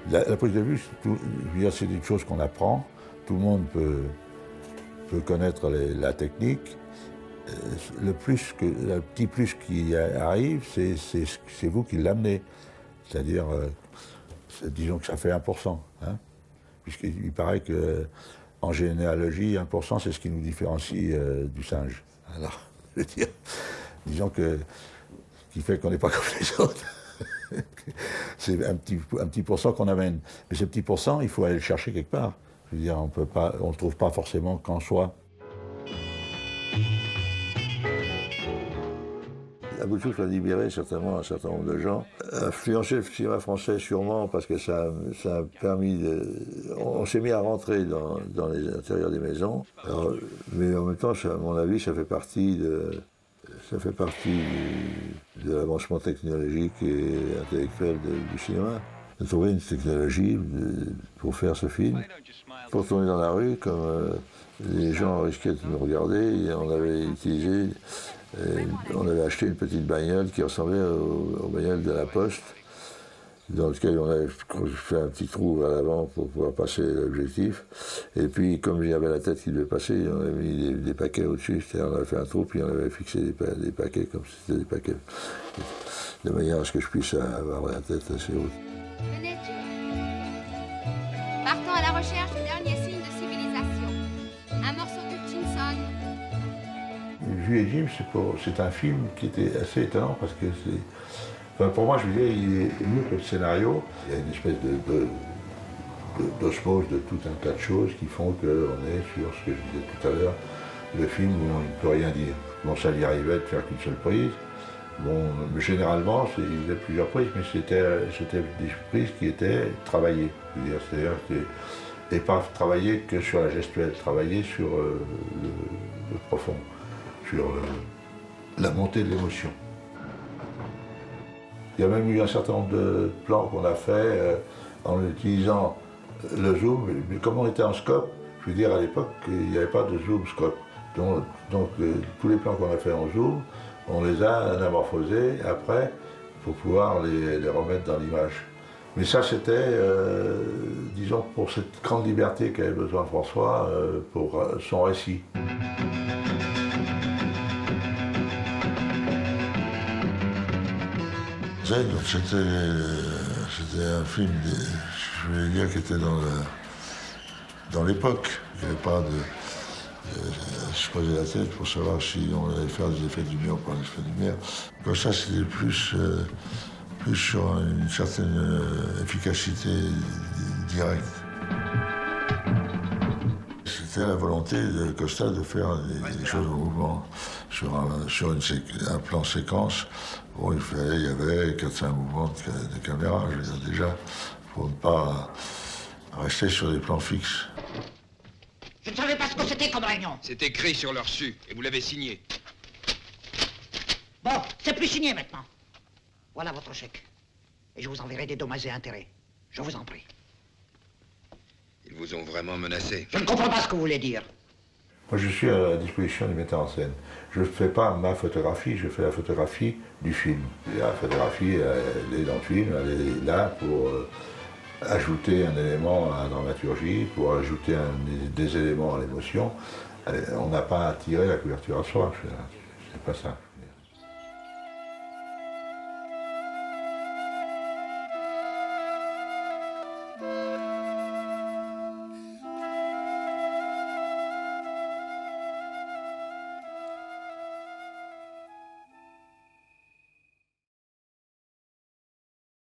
La prise de vue, c'est une chose qu'on apprend. Tout le monde peut connaître la technique. Le petit plus qui arrive, c'est vous qui l'amenez. C'est-à-dire, disons que ça fait 1%. Hein, puisqu'il paraît qu'en généalogie, 1%, c'est ce qui nous différencie du singe. Alors, je veux dire, disons qui fait qu'on n'est pas comme les autres. C'est un petit pourcent qu'on amène. Mais ce petit pourcent, il faut aller le chercher quelque part. Je veux dire, on ne le trouve pas forcément qu'en soi. La Bouchouf a libéré certainement un certain nombre de gens, influencé le cinéma français sûrement parce que ça a permis de... On s'est mis à rentrer dans les intérieurs des maisons, alors, mais en même temps, à mon avis, ça fait partie de l'avancement technologique et intellectuel du cinéma. De trouver une technologie pour faire ce film, pour tourner dans la rue, comme les gens risquaient de nous regarder, et on avait acheté une petite bagnole qui ressemblait aux bagnoles de la Poste, dans lequel on avait fait un petit trou à l'avant pour pouvoir passer l'objectif. Et puis, comme il y avait la tête qui devait passer, on avait mis des paquets au-dessus. C'est-à-dire, on avait fait un trou, puis on avait fixé des paquets, comme si c'était des paquets, de manière à ce que je puisse avoir la tête assez haute. Venais-tu? Partons à la recherche du dernier signe de civilisation. Un morceau de Hutchinson. Jules et Jim, c'est un film qui était assez étonnant parce que c'est... Enfin, pour moi, je veux dire, il est mieux que le scénario. Il y a une espèce d'osmose de tout un tas de choses qui font qu'on est sur ce que je disais tout à l'heure, le film où on ne peut rien dire. Bon, ça lui arrivait de faire qu'une seule prise. Bon, généralement, il faisait plusieurs prises, mais c'était des prises qui étaient travaillées. C'est-à-dire, et pas travaillées que sur la gestuelle, travaillées sur le profond, sur la montée de l'émotion. Il y a même eu un certain nombre de plans qu'on a fait en utilisant le zoom, mais comme on était en scope, je veux dire à l'époque, il n'y avait pas de zoom scope. Donc tous les plans qu'on a fait en zoom, on les a anamorphosés après pour pouvoir les remettre dans l'image. Mais ça c'était, disons, pour cette grande liberté qu'avait besoin François pour son récit. C'était un film, je vais dire, qui était dans l'époque. Il n'y avait pas de... Je posais la tête pour savoir si on allait faire des effets de lumière ou pas des effets de lumière. Comme ça, c'était plus sur une certaine efficacité directe. C'était la volonté de Costa de faire des choses en mouvement. Sur un plan séquence, bon, il y avait 4-5 mouvements de caméra, je veux dire, déjà, pour ne pas rester sur des plans fixes. Je ne savais pas ce que c'était comme réunion. C'est écrit sur leur reçu, et vous l'avez signé. Bon, c'est plus signé maintenant. Voilà votre chèque. Et je vous enverrai des dommages et intérêts. Je vous en prie. Ils vous ont vraiment menacé. Je ne comprends pas ce que vous voulez dire. Moi, je suis à la disposition du metteur en scène. Je ne fais pas ma photographie, je fais la photographie du film. La photographie, elle est dans le film, elle est là pour ajouter un élément à la dramaturgie, pour ajouter des éléments à l'émotion. On n'a pas à tirer la couverture à soi, c'est pas ça.